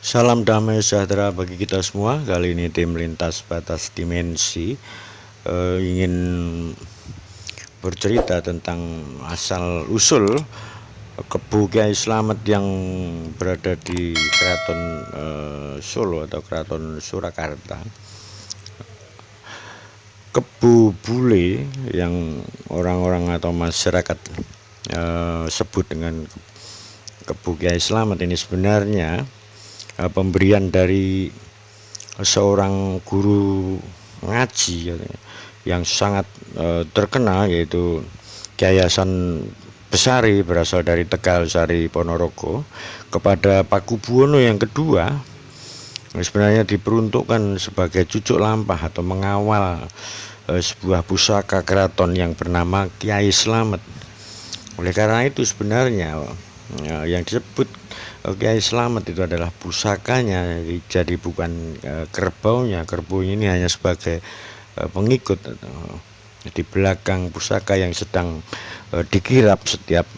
Salam damai sejahtera bagi kita semua. Kali ini tim lintas batas dimensi ingin bercerita tentang asal usul Kebu Kyai Slamet yang berada di Keraton Solo atau Keraton Surakarta. Kebu Bule yang orang-orang atau masyarakat sebut dengan Kebu Kyai Slamet ini sebenarnya pemberian dari seorang guru ngaji yang sangat terkenal, yaitu Kyai Hasan Besari, berasal dari Tegal Sari Ponorogo, kepada Pakubuwono yang kedua. Sebenarnya diperuntukkan sebagai cucuk lampah atau mengawal sebuah pusaka keraton yang bernama Kyai Slamet. Oleh karena itu sebenarnya yang disebut Kyai Slamet itu adalah pusakanya, jadi bukan kerbaunya. Kerbaunya ini hanya sebagai pengikut di belakang pusaka yang sedang dikirap setiap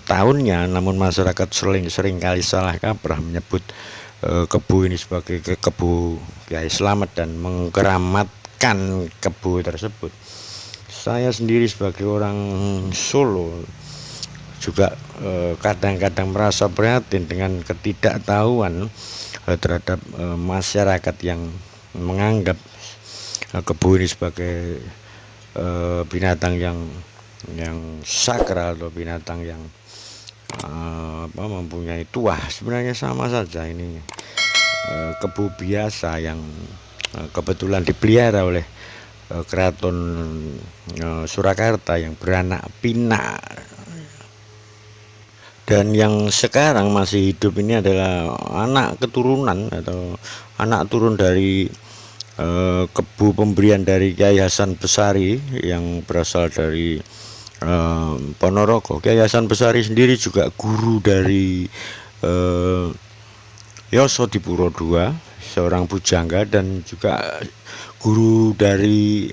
tahunnya. Namun masyarakat sering kali salah kaprah menyebut kebu ini sebagai kebu Kyai Slamet dan mengkeramatkan kebu tersebut. Saya sendiri sebagai orang Solo juga kadang-kadang merasa prihatin dengan ketidaktahuan terhadap masyarakat yang menganggap kebu ini sebagai binatang yang sakral atau binatang yang mempunyai tuah. Sebenarnya sama saja, ini kebu biasa yang kebetulan dipelihara oleh Keraton Surakarta yang beranak pinak. Dan yang sekarang masih hidup ini adalah anak keturunan atau anak turun dari kebu pemberian dari Kyai Hasan Besari yang berasal dari Ponorogo. Kyai Hasan Besari sendiri juga guru dari Yosodipuro II, seorang pujangga, dan juga guru dari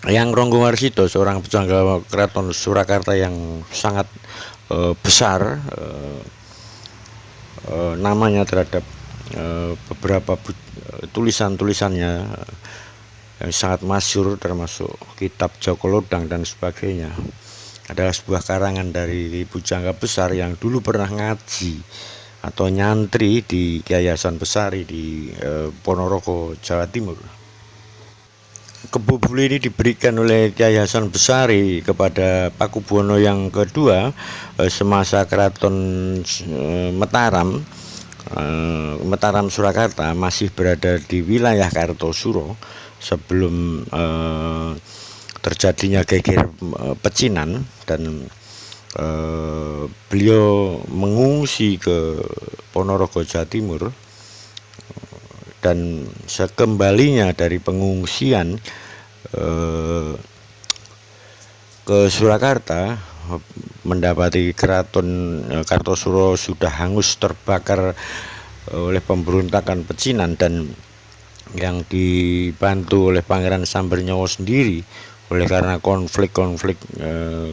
Yang Ronggowarsito, seorang pujangga Keraton Surakarta yang sangat besar namanya terhadap beberapa tulisan-tulisannya yang sangat masyhur, termasuk kitab Joko Lodang dan sebagainya. Adalah sebuah karangan dari pujangga besar yang dulu pernah ngaji atau nyantri di Kyai Hasan Besari di Ponorogo, Jawa Timur. Kebu Bule ini diberikan oleh Kyai Hasan Besari kepada Pakubuwono yang kedua semasa Keraton Mataram Surakarta masih berada di wilayah Kartosuro sebelum terjadinya geger pecinan, dan beliau mengungsi ke Ponorogo, Jawa Timur. Dan sekembalinya dari pengungsian ke Surakarta, mendapati keraton Kartosuro sudah hangus terbakar oleh pemberontakan pecinan, dan yang dibantu oleh Pangeran Sambernyawa sendiri oleh karena konflik-konflik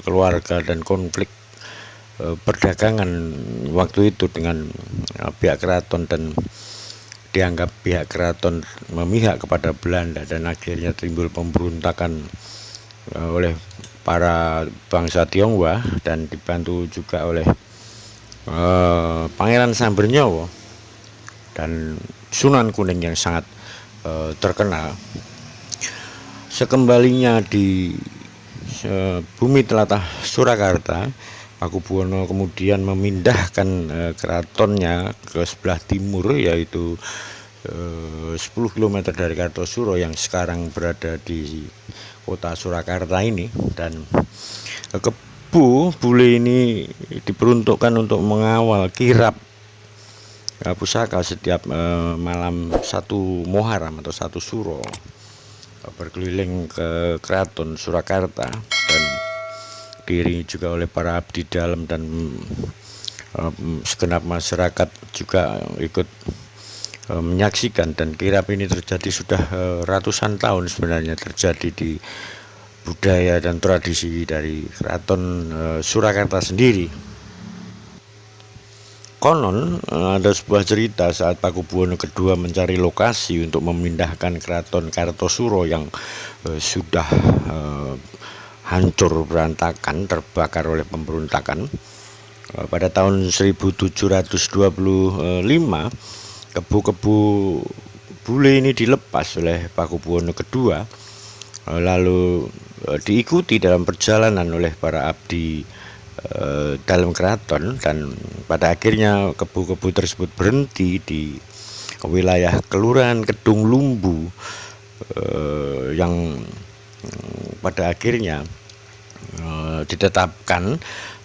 keluarga dan konflik perdagangan waktu itu dengan pihak keraton, dan dianggap pihak keraton memihak kepada Belanda, dan akhirnya timbul pemberontakan oleh para bangsa Tionghoa dan dibantu juga oleh Pangeran Sambernyawa dan Sunan Kuning yang sangat terkenal. Sekembalinya di bumi telatah Surakarta, Pakubuwono kemudian memindahkan keratonnya ke sebelah timur, yaitu 10 km dari Kartosuro yang sekarang berada di kota Surakarta ini. Dan Kebu Bule ini diperuntukkan untuk mengawal kirap pusaka setiap malam 1 Muharram atau 1 Suro, berkeliling ke Keraton Surakarta, dan diiringi juga oleh para abdi dalam dan segenap masyarakat juga ikut menyaksikan. Dan kirap ini terjadi sudah ratusan tahun sebenarnya, terjadi di budaya dan tradisi dari Keraton Surakarta sendiri. Konon ada sebuah cerita saat Pakubuwono II mencari lokasi untuk memindahkan keraton Kartosuro yang sudah hancur berantakan, terbakar oleh pemberontakan. Pada tahun 1725 kebu-kebu bule ini dilepas oleh Pakubuwono II, lalu diikuti dalam perjalanan oleh para abdi dalam keraton, dan pada akhirnya kebu-kebu tersebut berhenti di wilayah Kelurahan Kedung Lumbu, yang pada akhirnya ditetapkan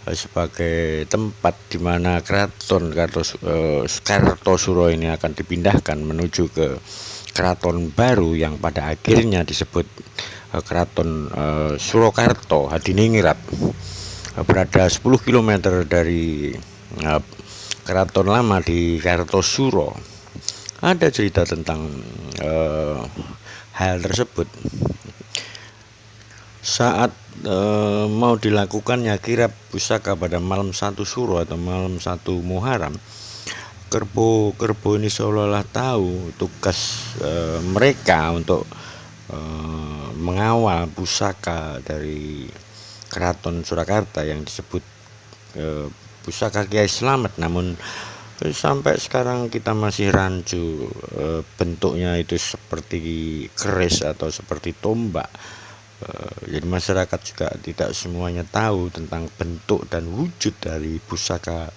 sebagai tempat di mana keraton Kartosuro ini akan dipindahkan menuju ke keraton baru yang pada akhirnya disebut Keraton Surakarta Hadiningrat, berada 10 km dari keraton lama di Kartosuro. Ada cerita tentang hal tersebut. Saat mau dilakukannya kirap pusaka pada malam 1 Suro atau malam 1 Muharram, kerbo-kerbo ini seolah-olah tahu tugas mereka untuk mengawal pusaka dari Keraton Surakarta yang disebut pusaka Kiai Slamet. Namun sampai sekarang kita masih rancu, bentuknya itu seperti keris atau seperti tombak. Jadi masyarakat juga tidak semuanya tahu tentang bentuk dan wujud dari pusaka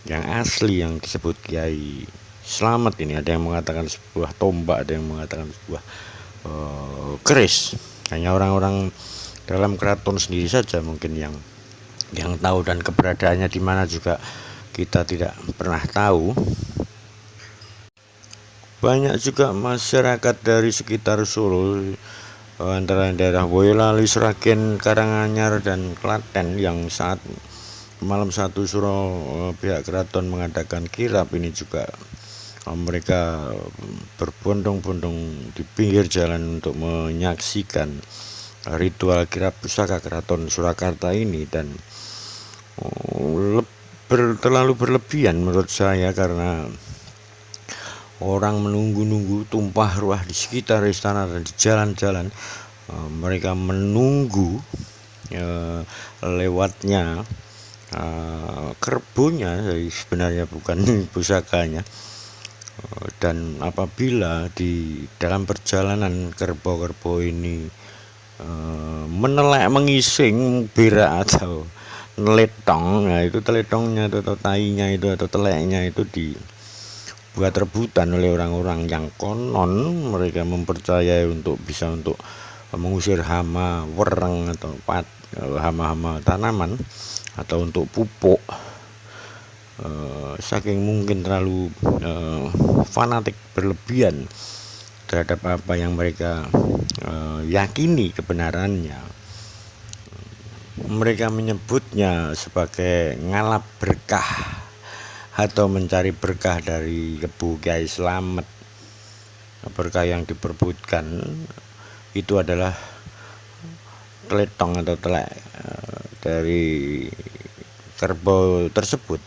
yang asli yang disebut Kiai Slamet ini. Ada yang mengatakan sebuah tombak, ada yang mengatakan sebuah keris. Hanya orang-orang dalam keraton sendiri saja mungkin yang tahu, dan keberadaannya di mana juga kita tidak pernah tahu. Banyak juga masyarakat dari sekitar Solo, antara daerah Boyolali, Sragen, Karanganyar, dan Klaten, yang saat malam 1 Suro pihak keraton mengadakan kirap ini juga mereka berbondong-bondong di pinggir jalan untuk menyaksikan ritual kirap pusaka Keraton Surakarta ini. Dan terlalu berlebihan menurut saya, karena orang menunggu-nunggu tumpah ruah di sekitar istana dan di jalan-jalan. Mereka menunggu lewatnya kerbonya, sebenarnya bukan pusakanya. Dan apabila di dalam perjalanan kerbo-kerbo ini menelek, mengising, berak atau neletong, nah itu teletongnya itu, atau tainya itu, atau teleknya itu dibuat rebutan oleh orang-orang yang konon mereka mempercayai untuk bisa untuk mengusir hama wereng atau hama-hama tanaman, atau untuk pupuk. Saking mungkin terlalu fanatik, berlebihan terhadap apa yang mereka yakini kebenarannya, mereka menyebutnya sebagai ngalap berkah atau mencari berkah dari kebu Kiai Slamet. Berkah yang diperbutkan itu adalah teletong atau telek dari kerbau tersebut.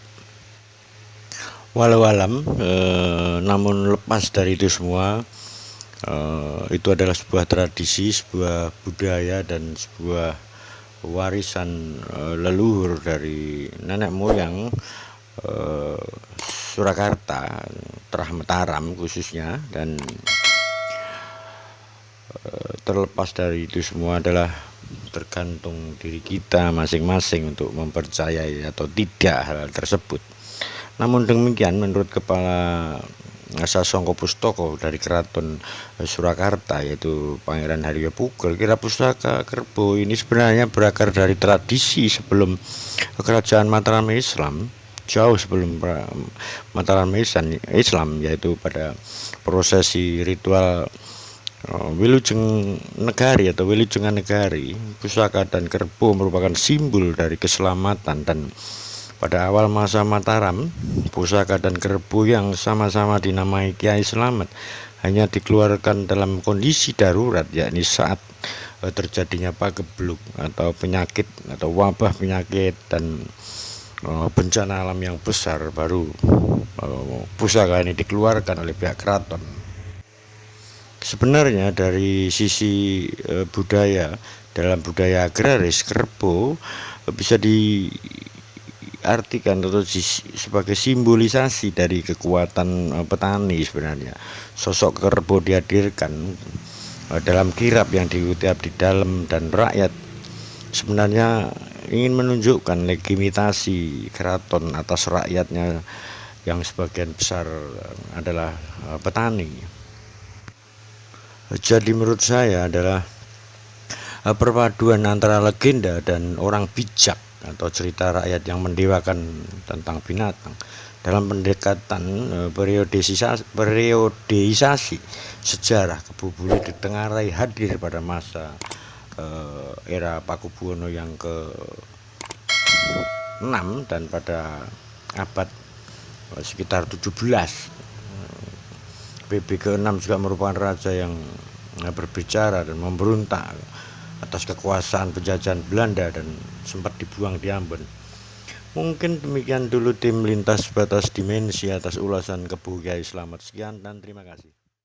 Walau alam, namun lepas dari itu semua, itu adalah sebuah tradisi, sebuah budaya, dan sebuah warisan leluhur dari nenek moyang Surakarta, Terah Mataram khususnya. Dan terlepas dari itu semua adalah tergantung diri kita masing-masing untuk mempercayai atau tidak hal tersebut. Namun demikian, menurut Kepala Sasongko Pustoko dari Keraton Surakarta, yaitu Pangeran Haryo Pugel, kirap pusaka kerbo ini sebenarnya berakar dari tradisi sebelum kerajaan Mataram Islam, jauh sebelum Mataram Islam, yaitu pada prosesi ritual Wilujeng Negari atau Wilujengan Negari. Pusaka dan kerbo merupakan simbol dari keselamatan, dan pada awal masa Mataram, pusaka dan kerbo yang sama-sama dinamai Kiai Slamet hanya dikeluarkan dalam kondisi darurat, yakni saat terjadinya pagebluk atau penyakit atau wabah penyakit, dan bencana alam yang besar baru pusaka ini dikeluarkan oleh pihak keraton. Sebenarnya dari sisi budaya, dalam budaya agraris, kerbau bisa diartikan atau sebagai simbolisasi dari kekuatan petani. Sebenarnya sosok kerbau dihadirkan dalam kirab yang diikuti abdi dalam dan rakyat sebenarnya ingin menunjukkan legitimasi keraton atas rakyatnya yang sebagian besar adalah petani. Jadi menurut saya adalah perpaduan antara legenda dan orang bijak atau cerita rakyat yang mendewakan tentang binatang dalam pendekatan periodisasi sejarah Kebubule ditengarai hadir pada masa era Pakubuwono yang ke-6 dan pada abad sekitar 17. PB ke-6 juga merupakan raja yang berbicara dan memberontak atas kekuasaan penjajahan Belanda dan sempat dibuang di Ambon. Mungkin demikian dulu tim lintas batas dimensi atas ulasan Kebu Kyai Slamet. Sekian dan terima kasih.